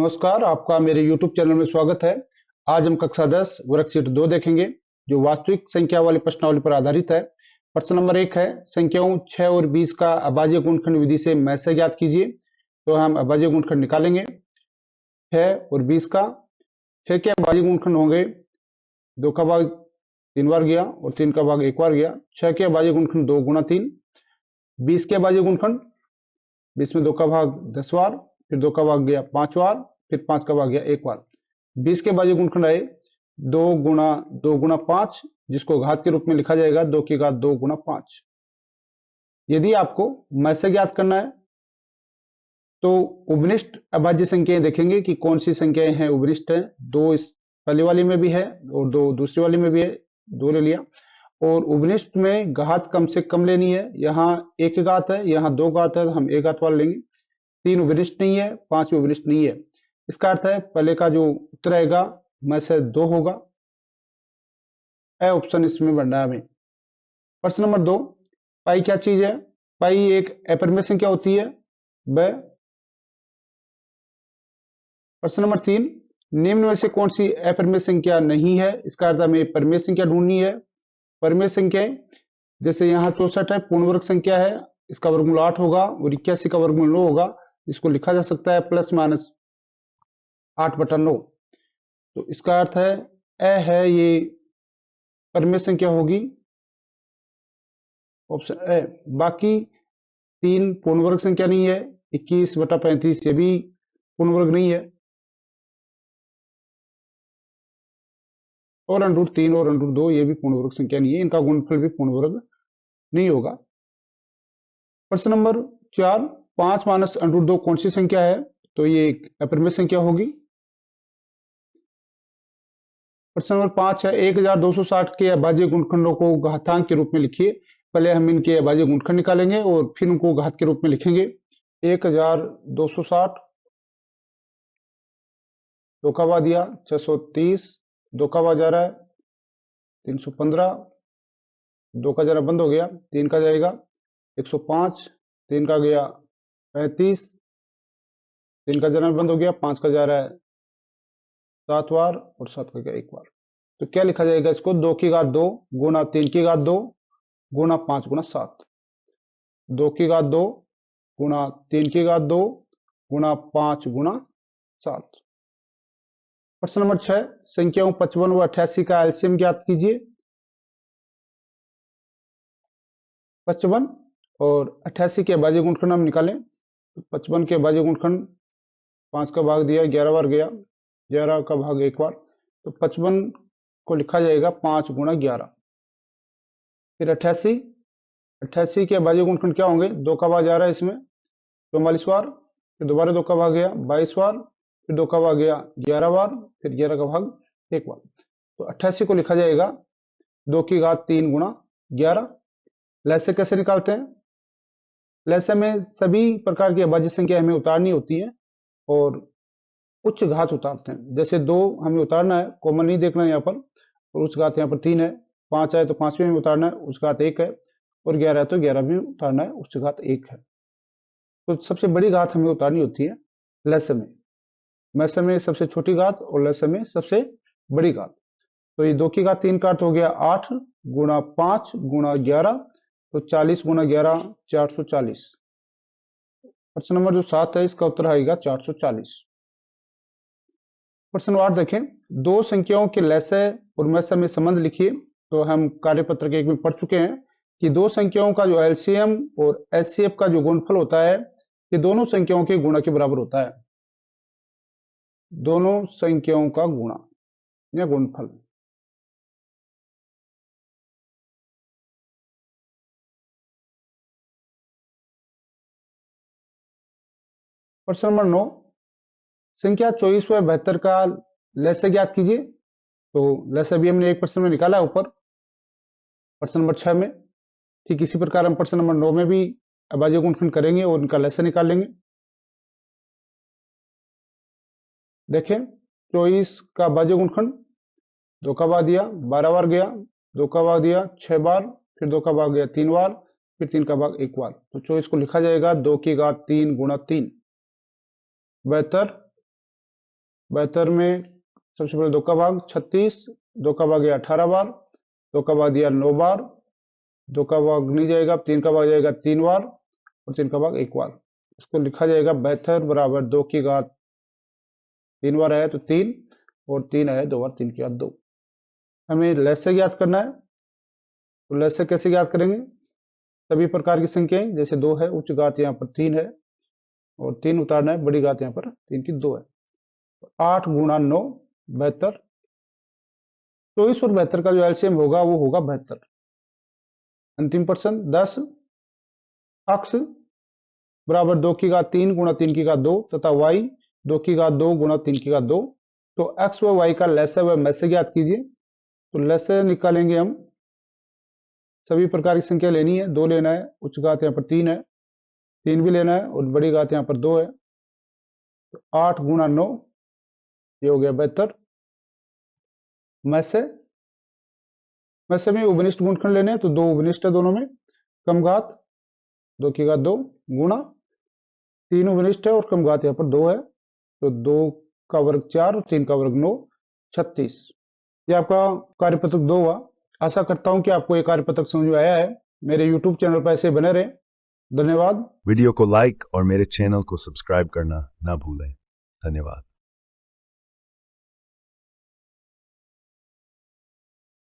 नमस्कार, आपका मेरे YouTube चैनल में स्वागत है। आज हम कक्षा 10 वर्कशीट 2 देखेंगे, जो वास्तविक संख्या वाली प्रश्नावली पर आधारित है। प्रश्न नंबर 1 है, संख्याओं 6 और 20 का अभाज्य गुणनखंड विधि से में से ज्ञात कीजिए। तो हम अभाज्य गुणनखंड निकालेंगे 6 और 20 का। 6 के अभाज्य गुणनखंड होंगे 2 का भाग 3 बार गया और 3 का भाग 1 बार गया। 6 के अभाज्य गुणनखंड 2 गुणा 3। 20 के अभाज्य गुणनखंड 20 में 2 का भाग 10 बार, फिर 2 का भाग गया 5 बार, फिर 5 का भाग गया 1 बार। 20 के अभाज्य गुणनखंड आए 2 गुणा 5, जिसको घात के रूप में लिखा जाएगा 2 की घात 2 गुणा 5। यदि आपको में से ज्ञात करना है तो उपनिष्ठ अभाज्य संख्याएं देखेंगे कि कौन सी संख्याएं हैं उपनिष्ठ है। 2 इस पहले वाली में भी है और 2 दूसरी वाली में भी है, 2 ले लिया। और उपनिष्ठ में घात कम से कम लेनी है। यहाँ 1 घात है, यहाँ 2 घात है, तो हम 1 घात वाला लेंगे। 3 उपनिष्ठ नहीं है, 5 उपनिष्ठ नहीं है। इसका अर्थ है पहले का जो उत्तर आएगा में से 2 होगा। ए ऑप्शन इसमें बनना है हमें। प्रश्न नंबर 2, पाई क्या चीज है? पाई एक अपरिमेय संख्या होती है वह। प्रश्न नंबर 3, निम्न में से कौन सी अपरिमेय संख्या नहीं है? इसका अर्थ हमें परिमेय संख्या ढूंढनी है। परिमेय संख्याएं जैसे यहाँ 64 है, पूर्ण वर्ग संख्या है, इसका वर्गमूल 8 होगा और 81 का वर्गमूल 9 होगा। इसको लिखा जा सकता है प्लस माइनस 8/9। तो इसका अर्थ है ए है ये परिमेय संख्या होगी, ऑप्शन ए। बाकी 3 पूर्ण वर्ग संख्या नहीं है, 21/35 ये भी पूर्ण वर्ग नहीं है, और √3 और √2 ये भी पूर्ण वर्ग संख्या नहीं है। इनका गुणनफल भी पूर्ण वर्ग नहीं होगा। प्रश्न नंबर 4, 5 माइनस √2 कौन सी संख्या है? तो ये एक अपरिमेय संख्या होगी। प्रश्न नंबर 5 है, 1260 के अभाज्य गुणनखंडों को घातांक के रूप में लिखिए। पहले हम इनके अभाज्य गुणनखंड निकालेंगे और फिर उनको घात के रूप में लिखेंगे। 1260, 2 का भाग दिया 630, 2 का भाग जा रहा है 315, 2 का जरा बंद हो गया, 3 का जाएगा 105, 3 का गया 35, 3 का जरा बंद हो गया, 5 का जा रहा है 7 बार और 7 का गया 1 बार। तो क्या लिखा जाएगा इसको? 2 की घात 2 गुणा 3 की घात 2 गुणा 5 गुणा 7। 2 की घात 2 गुणा 3 की घात 2 गुणा 5 गुणा 7। प्रश्न नंबर 6, संख्याओं 55 व 88 का एलसीएम ज्ञात कीजिए। 55 और 88 के अभाज्य गुणनखंड हम निकालें। तो 55 के अभाज्य गुणनखंड 5 का भाग दिया 11 बार गया, 11 का भाग 1 बार। तो 55 को लिखा जाएगा 5 गुणा 11। फिर 88 के अभाज्य गुणनखंड क्या होंगे? 2 का भाग जा रहा है इसमें 44 बार, फिर दोबारा 2 का भाग गया 22 बार, फिर 2 का भाग गया 11 बार, फिर 11 का भाग 1 बार। तो 88 को लिखा जाएगा 2 की घात 3 गुणा 11। लैसे कैसे निकालते हैं? लैसे में सभी प्रकार की अभाज्य संख्या हमें उतारनी होती है और उच्च घात उतारते हैं। जैसे 2 हमें उतारना है, कॉमन नहीं देखना है यहाँ पर, और उच्च घात यहाँ पर 3 है। 5 है तो 5वें में उतारना है, उच्च घात 1 है, और 11 है तो 11 में उतारना है, उच्च घात 1 है। तो सबसे बड़ी घात हमें उतारनी होती है लैसे में। मैसे में सबसे छोटी घात और लैसे में सबसे बड़ी घात। तो ये 2 की घात 3 का अर्थ हो गया 8 गुणा 5 गुणा 11, तो 40 गुणा 11 440। प्रश्न नंबर जो 7 है इसका उत्तर आएगा 440। प्रश्न 8 देखें, 2 संख्याओं के लैसे और मैसे में संबंध लिखिए। तो हम कार्यपत्र के 1 में पढ़ चुके हैं कि 2 संख्याओं का जो एलसीएम और एचसीएफ का जो गुणनफल होता है, ये दोनों संख्याओं के गुणा के बराबर होता है। दोनों संख्याओं का गुणा या गुणनफल। प्रश्न नंबर 9, संख्या 24 व 72 का लैसे ज्ञात कीजिए। तो लैसे भी हमने एक प्रश्न में निकाला है ऊपर प्रश्न नंबर 6 में। ठीक इसी प्रकार हम प्रश्न नंबर 9 में भी अभाज्य गुणनखंड करेंगे और इनका लैसे निकाल लेंगे। देखें 24 का अभाज्य गुणनखंड 2 का भाग दिया 12 बार गया, 2 का भाग दिया 6 बार, फिर 2 का भाग गया 3 बार, फिर 3 का भाग 1 बार। तो 24 को लिखा जाएगा 2 की घात 3 गुणा 3। 72 72 में सबसे पहले 2 का भाग 36, 2 का भाग गया 18 बार, 2 का भाग दिया 9 बार, 2 का भाग नहीं जाएगा, 3 का भाग जाएगा 3 बार और 3 का भाग 1 बार। इसको लिखा जाएगा 72 बराबर 2 की घात 3 बार है तो 3 और 3 है 2 बार, 3 की घात 2। हमें लसागु ज्ञात करना है, तो लसागु कैसे ज्ञात करेंगे? सभी प्रकार की संख्याएं, जैसे 2 है, उच्च घात यहाँ पर 3 है और 3 उतारना है, बड़ी घात यहाँ पर 3 की 2 है। 8 गुणा 9 72, 24 और 72 का जो एलसीएम होगा वो होगा 72। अंतिम प्रश्न 10, अक्स बराबर 2 की घात 3 गुणा 3 की घात 2 तथा वाई 2 की घात 2 गुणा 3 की घात 2। तो एक्स व वाई का लसागु व मैसे ज्ञात कीजिए। तो लसागु निकालेंगे हम, सभी प्रकार की संख्या लेनी है, 2 लेना है, उच्च घात यहाँ पर 3 है, 3 भी लेना है और बड़ी घात यहाँ पर 2 है। तो 8 गुणा 9 ये हो गया 72। मैसे में उपनिष्ठ गुणनखंड लेने हैं, तो 2 उपनिष्ठ है दोनों में, कम घात 2 की घात 2 गुणा 3 उपनिष्ठ है और कम घात यहाँ पर 2 है, तो 2 का वर्ग 4 और 3 का वर्ग 9, 36। ये आपका कार्यपत्रक 2 हुआ। आशा करता हूं कि आपको ये कार्यपत्रक समझ में आया है। मेरे YouTube चैनल पर ऐसे बने रहें। धन्यवाद। वीडियो को लाइक और मेरे चैनल को सब्सक्राइब करना ना भूलें। धन्यवाद।